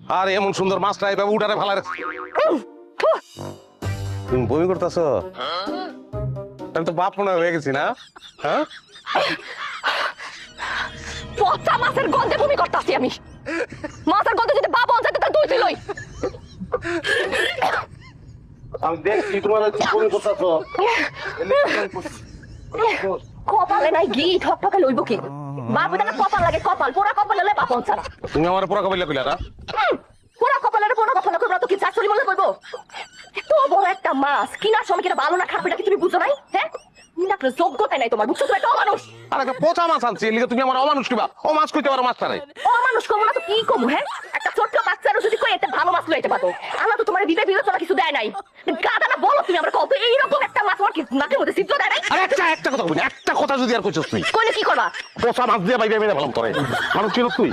আর এমন সুন্দর মাছটা এইভাবে উঠারে ফেলা রে। তুমি বমি করতেছো? আমি তো বাপ মনে হয়ে গেছি না? হ্যাঁ, পচা মাছের গন্ধে বমি করতেছি আমি। মাছের গন্ধে যদি বাবা যেতে তাহলে তুই ছিলই। আমি দেখছি তোমার বমি করতেছো। কপালে নাই ঘি ঠকঠকে লইব কি? বাবু তাকে কপাল লাগে, কপাল পোড়া কপাল হলে বাপ ছাড়া। তুমি আমার পুরা কবিলা কইলা না? পোড়া কপালের পোড়া কপাল করবো তো কি চাকরি বলে কইবো? এত বড় একটা মাছ কিনার সময় কিনা ভালো না খারাপ এটা কি তুমি বুঝো নাই? হ্যাঁ, আপনার যোগ্যতা নাই তোমার, বুঝছো? তুমি একটা অমানুষ। আর একটা পচা মাছ আনছি, এর লিগে তুমি আমার অমানুষ কিবা? ও মাছ কইতে পারো মাছটা রে? অমানুষ কমো না তো কি কমু? হ্যাঁ, একটা ছোট্ট বাচ্চারও যদি কই একটা ভালো মাছ লইতে পারো, আল্লাহ তো তোমার বিবেক বিবেচনা কিছু দেয় নাই। গাদা না বলো তুমি আমরা কত এইরকম একটা মাছ আমার কি নাকের মধ্যে ছিদ্র দেয় নাই? আরে একটা কথা বলি, একটা কথা যদি আর কইছস তুই, কইলে কি করবা? পচা মাছ দিয়ে বাইরে মেরে ফেলাম তোরে। মানুষ ছিল তুই?